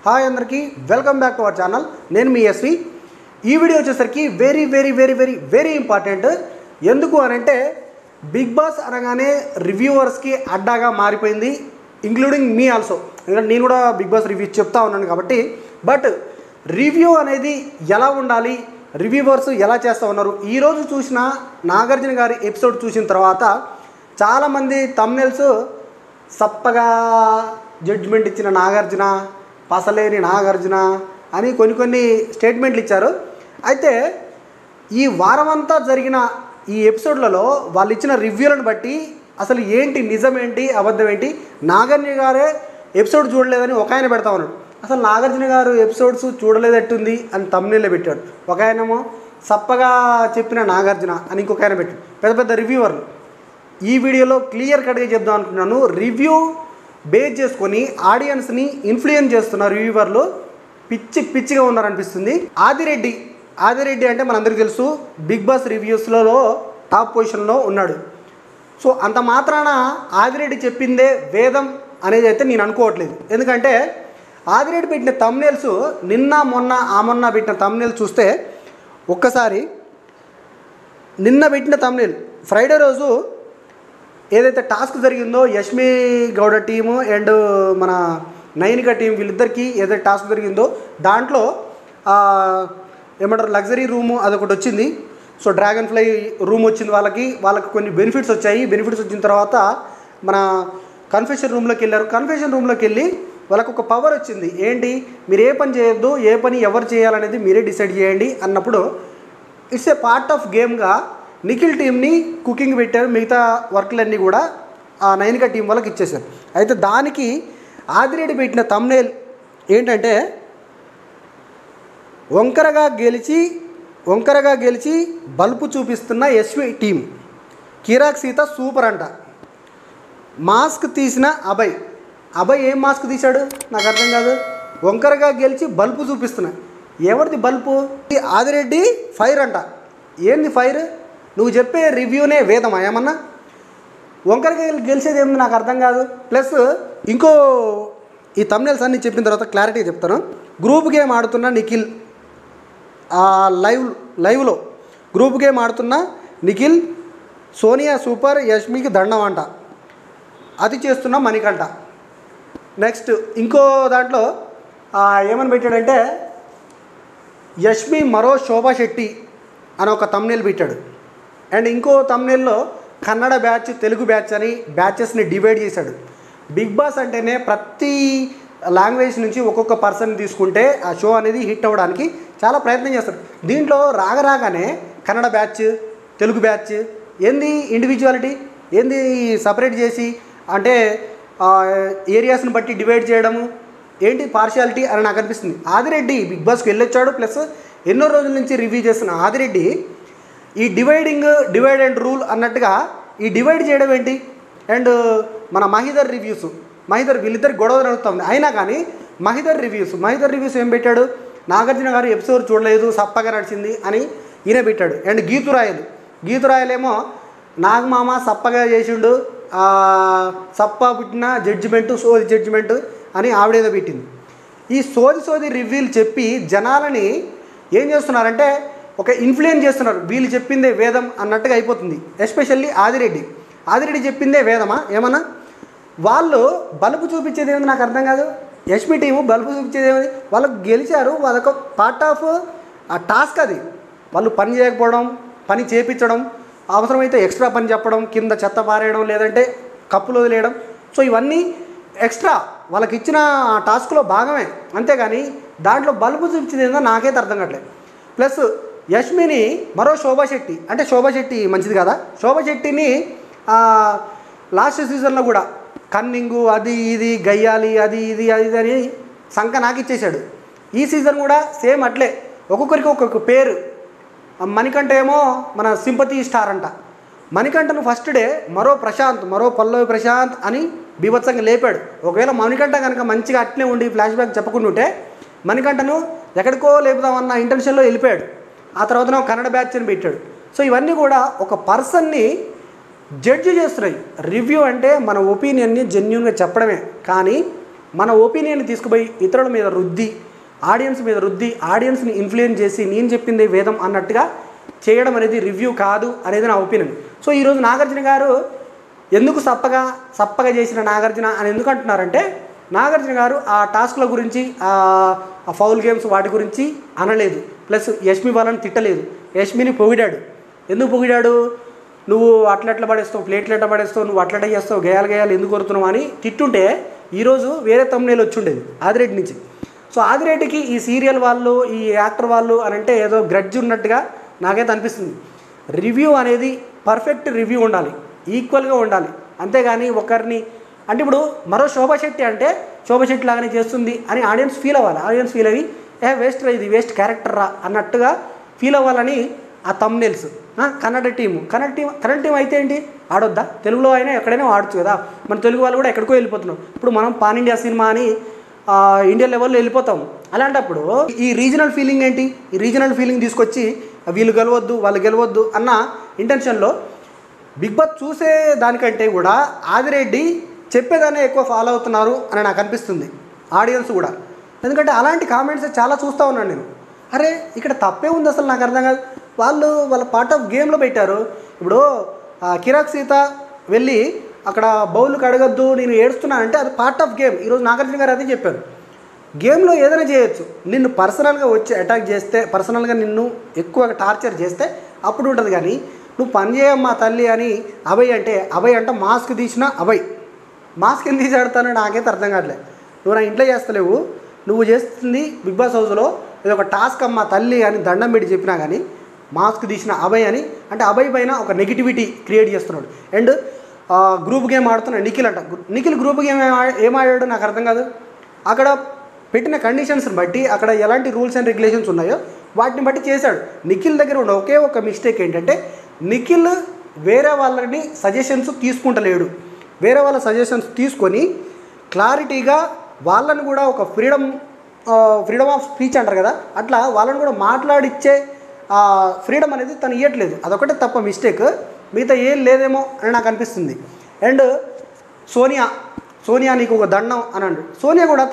Hi అందరికీ welcome back to our channel. నేను మీ SV. ఈ వీడియో వచ్చేసరికి very very very very very important. ఎందుకు అనంటే బిగ్ బాస్ అనగానే రివ్యూవర్స్కి అడ్డాగా మారిపోయింది, ఇంక్లూడింగ్ మీ ఆల్సో. ఎందుకంటే నేను కూడా బిగ్ బాస్ రివ్యూ చెప్తా ఉన్నాను కాబట్టి. బట్ రివ్యూ అనేది ఎలా ఉండాలి, రివ్యూవర్స్ ఎలా చేస్తూ ఉన్నారు. ఈరోజు చూసిన నాగార్జున గారి ఎపిసోడ్ చూసిన తర్వాత చాలామంది థంబ్నెయిల్స్ సప్పగా జడ్జిమెంట్ ఇచ్చిన నాగార్జున, పసలేని నాగార్జున అని కొన్ని స్టేట్మెంట్లు ఇచ్చారు. అయితే ఈ వారమంతా జరిగిన ఈ ఎపిసోడ్లలో వాళ్ళు ఇచ్చిన రివ్యూలను బట్టి అసలు ఏంటి నిజమేంటి అబద్ధం ఏంటి, నాగార్జున గారే ఎపిసోడ్ చూడలేదని ఒక ఆయన పెడతా ఉన్నాడు. అసలు నాగార్జున గారు ఎపిసోడ్స్ చూడలేదట్టుంది అని థంబ్నెయిల్లో పెట్టాడు. ఒక ఆయనేమో సప్పగా చెప్పిన నాగార్జున అని ఇంకొక ఆయన పెట్టాడు. పెద్ద పెద్ద రివ్యూవర్లు. ఈ వీడియోలో క్లియర్ కట్గా చెప్దాం అనుకున్నాను. రివ్యూ బేస్ చేసుకొని ఆడియన్స్ని ఇన్ఫ్లుయెన్స్ చేస్తున్న రివ్యూవర్లు పిచ్చిగా ఉన్నారనిపిస్తుంది. ఆదిరెడ్డి అంటే మనందరికీ తెలుసు, బిగ్ బాస్ రివ్యూస్లలో టాప్ పొజిషన్లో ఉన్నాడు. సో అంత మాత్రాన ఆదిరెడ్డి చెప్పిందే వేదం అనేది అయితే నేను అనుకోవట్లేదు. ఎందుకంటే ఆదిరెడ్డి పెట్టిన థంబ్నెయిల్స్ మొన్న పెట్టిన థంబ్నెయిల్స్ చూస్తే ఒక్కసారి నిన్న పెట్టిన థంబ్నెయిల్ ఫ్రైడే రోజు ఏదైతే టాస్క్ జరిగిందో యష్మి గౌడ టీము అండ్ మన నైనిక టీం వీళ్ళిద్దరికీ ఏదైతే టాస్క్ జరిగిందో దాంట్లో ఏమంటారు లగ్జరీ రూము అదొకటి వచ్చింది. సో డ్రాగన్ ఫ్లై రూమ్ వచ్చింది వాళ్ళకి కొన్ని బెనిఫిట్స్ వచ్చాయి. బెనిఫిట్స్ వచ్చిన తర్వాత మన కన్ఫెషన్ రూమ్లోకి వెళ్ళారు. కన్ఫెషన్ రూమ్లోకి వెళ్ళి వాళ్ళకు ఒక పవర్ వచ్చింది. ఏంటి, మీరు ఏ పని చేయొద్దు, ఏ పని ఎవరు చేయాలనేది మీరే డిసైడ్ చేయండి అన్నప్పుడు ఇట్స్ ఏ పార్ట్ ఆఫ్ గేమ్గా నిఖిల్ టీంని కుకింగ్ పెట్టారు. మిగతా వర్క్లన్నీ కూడా ఆ నైనిక టీం వాళ్ళకి ఇచ్చేశారు. అయితే దానికి ఆదిరెడ్డి పెట్టిన థంబ్నెయిల్ ఏంటంటే వంకరగా గెలిచి బల్బు చూపిస్తున్న ఎస్వి టీం, కిరాక్ సీత సూపర్ అంట. మాస్క్ తీసిన అభయ్ ఏం మాస్క్ తీశాడు నాకు అర్థం కాదు. వంకరగా గెలిచి బల్బు చూపిస్తున్నా, ఎవరిది బల్బు? ఆదిరెడ్డి ఫైర్ అంట. ఏంది ఫైర్? నువ్వు చెప్పే రివ్యూనే వేదమా ఏమన్నా? వంకరగా గెలిచేది ఏముంది నాకు అర్థం కాదు. ప్లస్ ఇంకో ఈ థంబ్నెయిల్స్ అన్నీ చెప్పిన తర్వాత క్లారిటీగా చెప్తాను. గ్రూప్ గేమ్ ఆడుతున్న నిఖిల్, లైవ్లో గ్రూప్ గేమ్ ఆడుతున్న నిఖిల్, సోనియా సూపర్, యష్మికి దండం అంట. అది చేస్తున్న మణికంఠ. నెక్స్ట్ ఇంకో దాంట్లో ఏమని పెట్టాడంటే యష్మి మరో శోభా శెట్టి అని ఒక థంబ్నెయిల్ పెట్టాడు. అండ్ ఇంకో థంబ్నెయిల్లో కన్నడ బ్యాచ్, తెలుగు బ్యాచ్ అని బ్యాచెస్ని డివైడ్ చేశాడు. బిగ్ బాస్ అంటేనే ప్రతి లాంగ్వేజ్ నుంచి ఒక్కొక్క పర్సన్ తీసుకుంటే ఆ షో అనేది హిట్ అవ్వడానికి చాలా ప్రయత్నం చేస్తారు. దీంట్లో రాగానే కన్నడ బ్యాచ్, తెలుగు బ్యాచ్ ఏంది ఇండివిజువాలిటీ, ఏంది సపరేట్ చేసి అంటే ఏరియాస్ని బట్టి డివైడ్ చేయడము ఏంటి పార్షియాలిటీ అని నాకు అనిపిస్తుంది. ఆదిరెడ్డి బిగ్ బాస్కి వెళ్ళొచ్చాడు. ప్లస్ ఎన్నో రోజుల నుంచి రివ్యూ చేస్తున్న ఆదిరెడ్డి ఈ డివైడ్ అండ్ రూల్ అన్నట్టుగా ఈ డివైడ్ చేయడం ఏంటి? అండ్ మన మహిదర్ వీళ్ళిద్దరు గొడవ నడుస్తుంది. అయినా కానీ మహిదర్ రివ్యూస్ ఏం పెట్టాడు? నాగార్జున గారు ఎపిసోడ్ చూడలేదు, సప్పగా నడిచింది అని ఈయన పెట్టాడు. అండ్ గీతురాయలేమో నాగమామ సప్పగా చేసిండు, సప్ప పుట్టిన సోది జడ్జిమెంటు అని ఆవిడేదో పెట్టింది. ఈ సోది రివ్యూలు చెప్పి జనాలని ఏం చేస్తున్నారంటే ఒక ఇన్ఫ్లుయెన్స్ చేస్తున్నారు. వీళ్ళు చెప్పిందే వేదం అన్నట్టుగా అయిపోతుంది. ఎస్పెషల్లీ ఆదిరెడ్డి చెప్పిందే వేదమా ఏమన్నా? వాళ్ళు బలుపు చూపించేది ఏమిటి నాకు అర్థం కాదు. యష్మి టీము బలుపు చూపించేది ఏమిటి? వాళ్ళకు గెలిచారు, వాళ్ళొక పార్ట్ ఆఫ్ ఆ టాస్క్ అది. వాళ్ళు పని చేయకపోవడం, పని చేపించడం, అవసరమైతే ఎక్స్ట్రా పని చెప్పడం, కింద చెత్త పారేయడం, లేదంటే కప్పులు వదిలేయడం. సో ఇవన్నీ ఎక్స్ట్రా వాళ్ళకి ఇచ్చిన ఆ టాస్క్లో భాగమే. అంతేగాని దాంట్లో బలుపు చూపించేది ఏందో నాకైతే అర్థం కావట్లేదు. ప్లస్ యష్మిని మరో శోభా శెట్టి, అంటే శోభా శెట్టి మంచిది కదా, శోభా శెట్టిని లాస్ట్ సీజన్లో కూడా కన్నింగు అది ఇది గయ్యాలి అది ఇది అని సంక నాకిచ్చేశాడు. ఈ సీజన్ కూడా సేమ్ అట్లే ఒక్కొక్కరికి ఒక్కొక్క పేరు. మణికంఠ ఏమో మన సింపతి స్టార్ అంట. మణికంఠను ఫస్ట్ డే మరో పల్లవి ప్రశాంత్ అని బీభత్సంగా లేపాడు. ఒకవేళ మణికంఠ కనుక మంచిగా అట్లే ఉండి ఫ్లాష్ బ్యాక్ చెప్పకుండా ఉంటే మణికంఠను ఎక్కడికో లేపుదామన్న ఇంటెన్షన్లో వెళ్ళిపోయాడు. ఆ తర్వాత కన్నడ బ్యాచ్ అని పెట్టాడు. సో ఇవన్నీ కూడా ఒక పర్సన్ని జడ్జి చేస్తున్నాయి. రివ్యూ అంటే మన ఒపీనియన్ని జెన్యూన్గా చెప్పడమే, కానీ మన ఒపీనియన్ తీసుకుపోయి ఇతరుల మీద రుద్ది ఆడియన్స్ని ఇన్ఫ్లుయెన్స్ చేసి నేను చెప్పింది వేదం అన్నట్టుగా చేయడం అనేది రివ్యూ కాదు అనేది నా ఒపీనియన్. సో ఈరోజు నాగార్జున గారు ఎందుకు సప్పగా చేసిన నాగార్జున అని ఎందుకు అంటున్నారంటే, నాగార్జున గారు ఆ టాస్క్ల గురించి ఆ ఫౌల్ గేమ్స్ వాటి గురించి అనలేదు. ప్లస్ యష్మి వాళ్ళని తిట్టలేదు, యష్మిని పొగిడాడు. ఎందుకు పొగిడాడు? నువ్వు అట్లెట్లా పడేస్తావు, ప్లేట్లు ఎట్లా పడేస్తావు, నువ్వు అట్లెట్లా చేస్తావు, గేయాలు ఎందుకు కొడుతున్నావు అని తిట్టుంటే ఈరోజు వేరే తమ్మునేలు వచ్చి ఉండేది ఆదిరెడ్డి నుంచి. సో ఆదిరెడ్డికి ఈ సీరియల్ వాళ్ళు, ఈ యాక్టర్ వాళ్ళు అని అంటే ఏదో గ్రడ్జ్ ఉన్నట్టుగా నాకైతే అనిపిస్తుంది. రివ్యూ అనేది పర్ఫెక్ట్ రివ్యూ ఉండాలి, ఈక్వల్గా ఉండాలి. అంతేగాని ఒకరిని అంటే ఇప్పుడు మరో శోభా శెట్టి అంటే శోభా శెట్టి లాగానే చేస్తుంది అని ఆడియన్స్ ఫీల్ అవ్వాలి. ఆడియన్స్ ఫీల్ అయ్యి వేస్ట్ రా, ఇది వేస్ట్ క్యారెక్టర్ రా అన్నట్టుగా ఫీల్ అవ్వాలని ఆ తమ్నెల్స్. కన్నడ టీం అయితే ఏంటి ఆడొద్దా? తెలుగులో అయినా ఎక్కడైనా ఆడచ్చు కదా. మన తెలుగు వాళ్ళు కూడా ఎక్కడికో వెళ్ళిపోతున్నాం. ఇప్పుడు మనం పాన్ ఇండియా సినిమా అని ఇండియా లెవెల్లో వెళ్ళిపోతాం. అలాంటప్పుడు ఈ రీజనల్ ఫీలింగ్ ఏంటి? ఈ రీజనల్ ఫీలింగ్ తీసుకొచ్చి వీళ్ళు గెలవద్దు వాళ్ళు గెలవద్దు అన్న ఇంటెన్షన్లో బిగ్ బాస్ చూసే దానికంటే కూడా ఆదిరెడ్డి చెప్పేదాన్ని ఎక్కువ ఫాలో అవుతున్నారు అని నాకు అనిపిస్తుంది ఆడియన్స్ కూడా. ఎందుకంటే అలాంటి కామెంట్స్ చాలా చూస్తూ ఉన్నాను నేను. అరే ఇక్కడ తప్పే ఉంది అసలు, నాకు అర్థం కాదు. వాళ్ళ పార్ట్ ఆఫ్ గేమ్లో పెట్టారు. ఇప్పుడు కిరాక్ సీత వెళ్ళి అక్కడ బౌల్ కడగద్దు నేను ఏడుస్తున్నానంటే అది పార్ట్ ఆఫ్ గేమ్. ఈరోజు నాగార్జున గారు అదే చెప్పారు, గేమ్లో ఏదైనా చేయొచ్చు. నిన్ను పర్సనల్గా వచ్చి అటాక్ చేస్తే, పర్సనల్గా నిన్ను ఎక్కువగా టార్చర్ చేస్తే అప్పుడు ఉంటుంది. కానీ నువ్వు పని చేయమ్మా తల్లి అని అభయ్ అంటే మాస్క్ తీసిన అభయ్ మాస్క్ ఎందుకు తీసాడుతానో నాకైతే అర్థం కావట్లేదు. నువ్వు నా ఇంట్లో చేస్తలేవు, నువ్వు చేస్తుంది బిగ్ బాస్ హౌస్లో ఇది ఒక టాస్క్ అమ్మా తల్లి అని దండం పెట్టి చెప్పినా కానీ మాస్క్ తీసిన అభయ్ అని అంటే అభయ్ పైన ఒక నెగిటివిటీ క్రియేట్ చేస్తున్నాడు. అండ్ గ్రూప్ గేమ్ ఆడుతున్నాడు నిఖిల్ గ్రూప్ గేమ్ ఏం ఆడాడు నాకు అర్థం కాదు. అక్కడ పెట్టిన కండిషన్స్ని బట్టి అక్కడ ఎలాంటి రూల్స్ అండ్ రెగ్యులేషన్స్ ఉన్నాయో వాటిని బట్టి చేశాడు. నిఖిల్ దగ్గర ఉన్న ఒకే ఒక మిస్టేక్ ఏంటంటే నిఖిల్ వేరే వాళ్ళని సజెషన్స్ తీసుకుంటలేడు. వేరే వాళ్ళ సజెషన్స్ తీసుకొని క్లారిటీగా వాళ్ళని కూడా ఒక ఫ్రీడమ్ ఆఫ్ స్పీచ్ అంటారు కదా, అట్లా వాళ్ళని కూడా మాట్లాడిచ్చే ఫ్రీడమ్ అనేది తను ఇవ్వట్లేదు. అదొకటే తప్ప మిస్టేక్, మిగతా ఏం లేదేమో అని నాకు అనిపిస్తుంది. అండ్ సోనియా నీకు ఒక దండం అని అంటాడు. సోనియా కూడా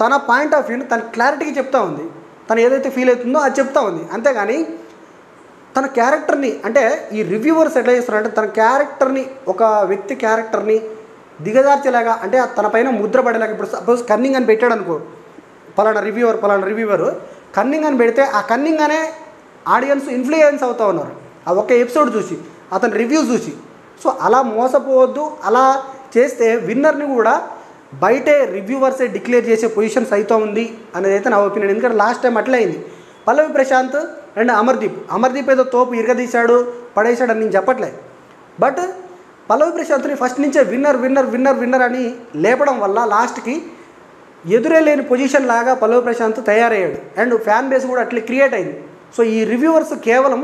తన పాయింట్ ఆఫ్ వ్యూని తన క్లారిటీగా చెప్తా ఉంది. తను ఏదైతే ఫీల్ అవుతుందో అది చెప్తా ఉంది. అంతేగాని తన క్యారెక్టర్ని అంటే ఈ రివ్యూవర్స్ ఎట్లా చేస్తున్నారంటే తన క్యారెక్టర్ని, ఒక వ్యక్తి క్యారెక్టర్ని దిగజార్చేలాగా అంటే తన పైన ముద్ర పడేలాగా. ఇప్పుడు సపోజ్ కన్నింగ్ అని పెట్టాడు అనుకో, పలానా రివ్యూవర్ కన్నింగ్ అని పెడితే ఆ కన్నింగ్ అనే ఆడియన్స్ ఇన్ఫ్లుయెన్స్ అవుతూ ఉన్నారు ఆ ఒక్క ఎపిసోడ్ చూసి, అతని రివ్యూస్ చూసి. సో అలా మోసపోవద్దు. అలా చేస్తే విన్నర్ని కూడా బయటే రివ్యూవర్సే డిక్లేర్ చేసే పొజిషన్స్ అవుతూ ఉంది అనేది అయితే నా ఒపీనియన్. ఎందుకంటే లాస్ట్ టైం అట్లే అయింది. పల్లవి ప్రశాంత్ అండ్ అమర్దీప్ ఏదో తోపు ఇరగదీశాడు పడేశాడు అని నేను చెప్పట్లే. బట్ పల్లవి ప్రశాంత్ని ఫస్ట్ నుంచే విన్నర్ అని లేపడం వల్ల లాస్ట్కి ఎదురే లేని పొజిషన్ లాగా పల్లవి ప్రశాంత్ తయారయ్యాడు. అండ్ ఫ్యాన్ బేస్ కూడా అట్లే క్రియేట్ అయింది. సో ఈ రివ్యూవర్స్ కేవలం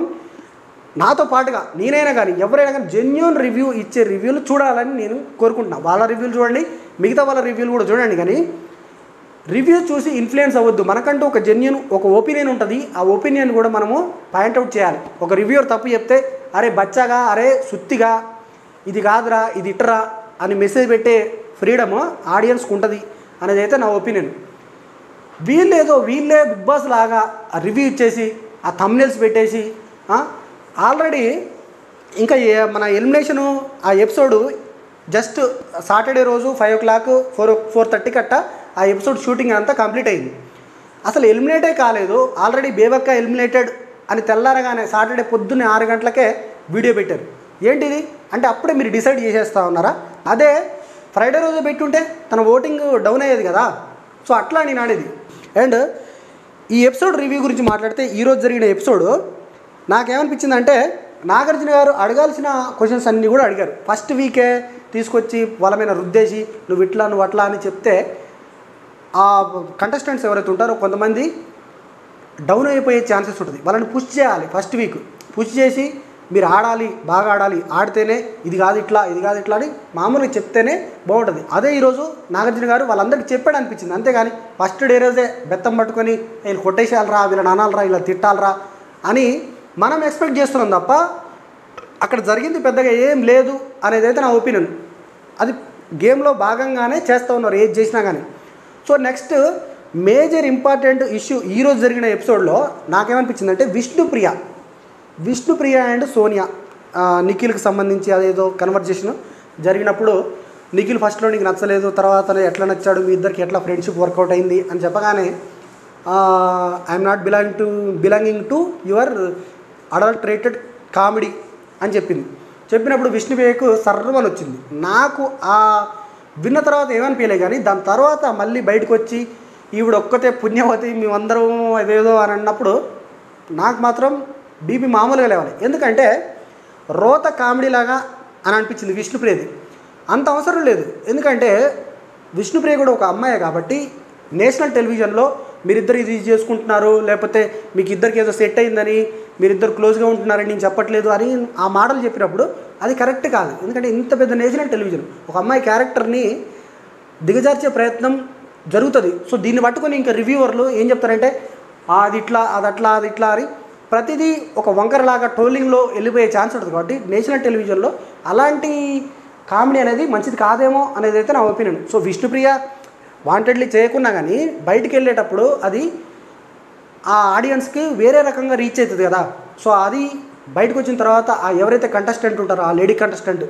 నాతో పాటుగా నేనైనా కానీ ఎవరైనా కానీ జెన్యూన్ రివ్యూ ఇచ్చే రివ్యూలు చూడాలని నేను కోరుకుంటున్నాను. వాళ్ళ రివ్యూలు చూడండి, మిగతా వాళ్ళ రివ్యూలు కూడా చూడండి. కానీ రివ్యూ చూసి ఇన్ఫ్లుయెన్స్ అవ్వద్దు. మనకంటూ ఒక జెన్యూన్ ఒక ఒపీనియన్ ఉంటుంది. ఆ ఒపీనియన్ కూడా మనము పాయింట్అవుట్ చేయాలి. ఒక రివ్యూవర్ తప్పు చెప్తే అరే బచ్చాగా, అరే సుత్తిగా, ఇది కాదురా, ఇది ఇట్టరా అని మెసేజ్ పెట్టే ఫ్రీడమ్ ఆడియన్స్కి ఉంటుంది అనేది అయితే నా ఒపీనియన్. వీళ్ళే బిగ్ బాస్ లాగా ఆ రివ్యూ ఇచ్చేసి ఆ థంబ్నెయిల్స్ పెట్టేసి ఆల్రెడీ ఇంకా మన ఎలిమినేషను ఆ ఎపిసోడు జస్ట్ సాటర్డే రోజు 5 o'clock 4:30 కట్ట ఆ ఎపిసోడ్ షూటింగ్ అంతా కంప్లీట్ అయింది. అసలు ఎలిమినేటే కాలేదు. ఆల్రెడీ బేబక్క ఎలిమినేటెడ్ అని తెల్లారగానే సాటర్డే పొద్దున్నే 6 గంటలకే వీడియో పెట్టారు. ఏంటిది అంటే అప్పుడే మీరు డిసైడ్ చేసేస్తా ఉన్నారా? అదే ఫ్రైడే రోజు పెట్టుంటే తన ఓటింగ్ డౌన్ అయ్యేది కదా. సో అట్లా నేను ఆడేది. అండ్ ఈ ఎపిసోడ్ రివ్యూ గురించి మాట్లాడితే ఈరోజు జరిగిన ఎపిసోడ్ నాకేమనిపించిందంటే నాగార్జున గారు అడగాల్సిన క్వశ్చన్స్ అన్నీ కూడా అడిగారు. ఫస్ట్ వీకే తీసుకొచ్చి వాళ్ళ మీద రుద్దేసి నువ్వు ఇట్లా నువ్వు అట్లా అని చెప్తే ఆ కంటెస్టెంట్స్ ఎవరైతే ఉంటారో కొంతమంది డౌన్ అయిపోయే ఛాన్సెస్ ఉంటుంది. వాళ్ళని పుష్ చేయాలి. ఫస్ట్ వీక్ పుష్ చేసి మీరు ఆడాలి, బాగా ఆడాలి, ఆడితేనే ఇది కాదు ఇట్లా అని మామూలుగా చెప్తేనే బాగుంటుంది. అదే ఈరోజు నాగార్జున గారు వాళ్ళందరికీ చెప్పాడు అనిపించింది. అంతేగాని ఫస్ట్ డే రోజే బెత్తం పట్టుకొని వీళ్ళు కొట్టేసేయాలరా, వీళ్ళని అనాలరా, ఇలా తిట్టాలరా అని మనం ఎక్స్పెక్ట్ చేస్తున్నాం తప్ప అక్కడ జరిగింది పెద్దగా ఏం లేదు అనేది అయితే నా ఒపీనియన్. అది గేమ్లో భాగంగానే చేస్తూ ఉన్నారు ఏది చేసినా కానీ. So next major important issue ఈరోజు జరిగిన ఎపిసోడ్లో నాకేమనిపించిందంటే విష్ణుప్రియ అండ్ సోనియా, నిఖిల్కి సంబంధించి అదేదో కన్వర్జేషన్ జరిగినప్పుడు నిఖిల్ ఫస్ట్లో నీకు నచ్చలేదు, తర్వాత ఎట్లా నచ్చాడు, మీ ఇద్దరికి ఎట్లా ఫ్రెండ్షిప్ వర్కౌట్ అయింది అని చెప్పగానే I'm not belonging to your adulterated comedy అని చెప్పినప్పుడు విష్ణుప్రియకు సర్వని వచ్చింది. నాకు ఆ విన్న తర్వాత ఏమనిపించలే, కానీ దాని తర్వాత మళ్ళీ బయటకు వచ్చి ఈవిడ ఒక్కతే పుణ్యవతి మేమందరం అదేదో అని అన్నప్పుడు నాకు మాత్రం బీపీ మామూలుగా లేవాలి. ఎందుకంటే రోత కామెడీలాగా అని అనిపించింది విష్ణుప్రియది. అంత అవసరం లేదు, ఎందుకంటే విష్ణుప్రియ కూడా ఒక అమ్మాయే కాబట్టి నేషనల్ టెలివిజన్లో మీరిద్దరు ఇది చేసుకుంటున్నారు, లేకపోతే మీకు ఇద్దరికి ఏదో సెట్ అయిందని, మీరిద్దరు క్లోజ్గా ఉంటున్నారని నేను చెప్పట్లేదు అని ఆ మాటలు చెప్పినప్పుడు అది కరెక్ట్ కాదు. ఎందుకంటే ఇంత పెద్ద నేషనల్ టెలివిజన్ ఒక అమ్మాయి క్యారెక్టర్ని దిగజార్చే ప్రయత్నం జరుగుతుంది. సో దీన్ని పట్టుకొని ఇంకా రివ్యూవర్లు ఏం చెప్తారంటే అది ఇట్లా అది ఇట్లా అని ప్రతిదీ ఒక వంకరలాగా ట్రోలింగ్లో వెళ్ళిపోయే ఛాన్స్ ఉంటుంది. కాబట్టి నేషనల్ టెలివిజన్లో అలాంటి కామెడీ అనేది మంచిది కాదేమో అనేది అయితే నా ఒపీనియన్. సో విష్ణుప్రియ వాంటెడ్లీ చేయకున్నా కానీ బయటికి వెళ్ళేటప్పుడు అది ఆ ఆడియన్స్కి వేరే రకంగా రీచ్ అవుతుంది కదా. సో అది బయటకు వచ్చిన తర్వాత ఆ ఎవరైతే కంటెస్టెంట్ ఉంటారో ఆ లేడీ కంటెస్టెంట్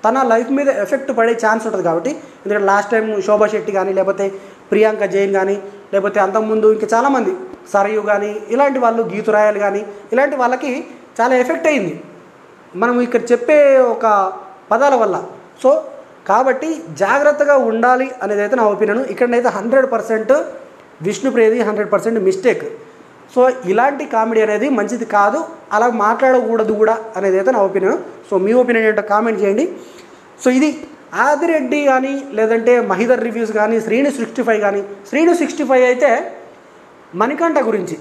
తన లైఫ్ మీద ఎఫెక్ట్ పడే ఛాన్స్ ఉంటుంది. కాబట్టి ఎందుకంటే లాస్ట్ టైం శోభా శెట్టి కానీ, లేకపోతే ప్రియాంక జైన్ కానీ, లేకపోతే అంతకుముందు ఇంకా చాలామంది సరయు కానీ, ఇలాంటి వాళ్ళు గీతురాయలు కానీ, ఇలాంటి వాళ్ళకి చాలా ఎఫెక్ట్ అయింది మనం ఇక్కడ చెప్పే ఒక పదాల వల్ల. సో కాబట్టి జాగ్రత్తగా ఉండాలి అనేది అయితే నా ఒపీనియన్. ఇక్కడనైతే 100% విష్ణుప్రియది 100% మిస్టేక్. సో ఇలాంటి కామెడీ అనేది మంచిది కాదు, అలా మాట్లాడకూడదు కూడా అనేది అయితే నా ఒపీనియన్. సో మీ ఒపీనియన్ ఏంటో కామెంట్ చేయండి. సో ఇది ఆదిరెడ్డి కానీ, లేదంటే మహిదర్ రివ్యూస్ కానీ, శ్రీను 65 కానీ. శ్రీను 65 అయితే మణికంఠ గురించి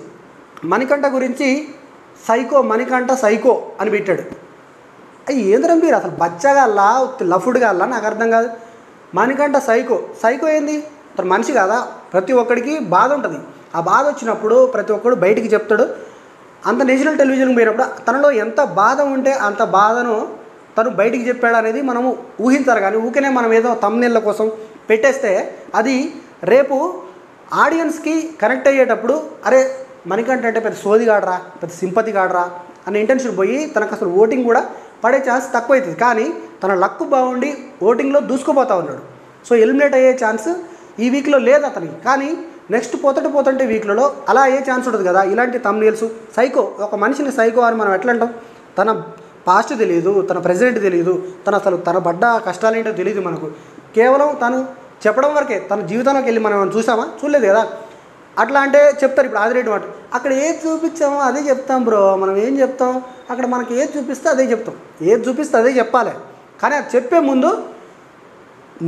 మణికంఠ సైకో అని పెట్టాడు. అయ్యి ఏంద్రా మీరు అసలు బచ్చగాల్లా లఫుడ్గాల్లా నాకు అర్థం కాదు. మణికంఠ సైకో ఏంది? తన మనిషి కాదా? ప్రతి ఒక్కడికి బాధ ఉంటుంది. ఆ బాధ వచ్చినప్పుడు ప్రతి ఒక్కడు బయటికి చెప్తాడు. అంత నేషనల్ టెలివిజన్కి పోయినప్పుడు తనలో ఎంత బాధ ఉంటే అంత బాధను తను బయటికి చెప్పాడు అనేది మనము ఊహించాలి. కానీ ఊరికనే మనం ఏదో తమ్నెళ్ళ కోసం పెట్టేస్తే అది రేపు ఆడియన్స్కి కనెక్ట్ అయ్యేటప్పుడు అరే మణికంఠ అంటే పెద్ద సోది కాడరా, పెద్ద సింపతి కాడరా అనే ఇంటెన్షన్ పోయి తనకు అసలు ఓటింగ్ కూడా పడే ఛాన్స్ తక్కువ అవుతుంది. కానీ తన లక్ బాగుండి ఓటింగ్లో దూసుకుపోతూ ఉన్నాడు. సో ఎలిమినేట్ అయ్యే ఛాన్స్ ఈ వీక్లో లేదు అతనికి. కానీ నెక్స్ట్ పోతుంటే వీక్లలో అలా అయ్యే ఛాన్స్ ఉంటుంది కదా. ఇలాంటి తమ్నెయిల్స్ సైకో, ఒక మనిషిని సైకో అని మనం ఎట్లా అంటాం? తన పాస్ట్ తెలియదు, తన ప్రెజెంట్ తెలియదు, తన పడ్డ కష్టాలేంటో తెలియదు మనకు. కేవలం తను చెప్పడం వరకే, తన జీవితంలోకి వెళ్ళి మనం చూసామా? చూడలేదు కదా. అట్లా అంటే చెప్తారు. ఇప్పుడు ఆదిరెడ్డి మాట అక్కడ ఏది చూపించామో అదే చెప్తాం బ్రో. మనం ఏం చెప్తాం? అక్కడ మనకి ఏది చూపిస్తే అదే చెప్తాం, ఏది చూపిస్తే అదే చెప్పాలి. కానీ అది చెప్పే ముందు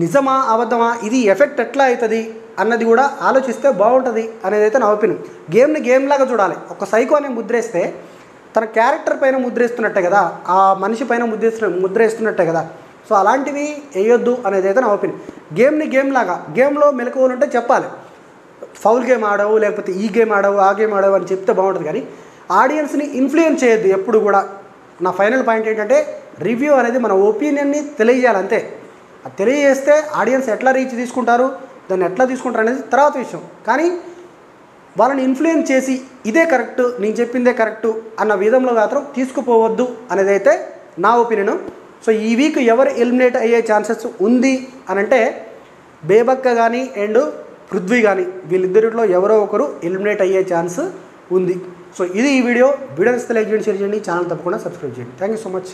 నిజమా అబద్ధమా, ఇది ఎఫెక్ట్ ఎట్లా అవుతుంది అన్నది కూడా ఆలోచిస్తే బాగుంటుంది అనేది అయితే నా ఒపీనియన్. గేమ్ని గేమ్ లాగా చూడాలి. ఒక సైకో అనే ముద్రేస్తే తన క్యారెక్టర్ పైన ముద్రేస్తున్నట్టే కదా, ఆ మనిషి పైన ముద్రేస్తున్నట్టే కదా. సో అలాంటివి వేయొద్దు అనేది అయితే నా ఒపీనియన్. గేమ్ని గేమ్ లాగా, గేమ్లో మెలకువలు ఉంటే చెప్పాలి. ఫౌల్ గేమ్ ఆడవు, లేకపోతే ఈ గేమ్ ఆడవు, ఆ గేమ్ ఆడవు అని చెప్తే బాగుంటుంది. కానీ ఆడియన్స్ని ఇన్ఫ్లుయెన్స్ చేయొద్దు ఎప్పుడు కూడా. నా ఫైనల్ పాయింట్ ఏంటంటే రివ్యూ అనేది మన ఒపీనియన్ని తెలియజేయాలి అంతే. అది తెలియజేస్తే ఆడియన్స్ ఎట్లా రీచ్ తీసుకుంటారు, దాన్ని ఎట్లా తీసుకుంటారు అనేది తర్వాత విషయం. కానీ వాళ్ళని ఇన్ఫ్లుయెన్స్ చేసి ఇదే కరెక్టు, నేను చెప్పిందే కరెక్టు అన్న విధంలో మాత్రం తీసుకుపోవద్దు అనేది అయితే నా ఒపీనియన్. సో ఈ వీక్ ఎవరు ఎలిమినేట్ అయ్యే ఛాన్సెస్ ఉంది అని అంటే బేబక్క కానీ అండ్ పృథ్వీ కానీ, వీళ్ళిద్దరిలో ఎవరో ఒకరు ఎలిమినేట్ అయ్యే ఛాన్స్ ఉంది. సో ఇది ఈ వీడియో నచ్చితే లైక్ చేయండి, షేర్ చేయండి, ఛానల్ తప్పకుండా సబ్స్క్రైబ్ చేయండి. Thank you so much.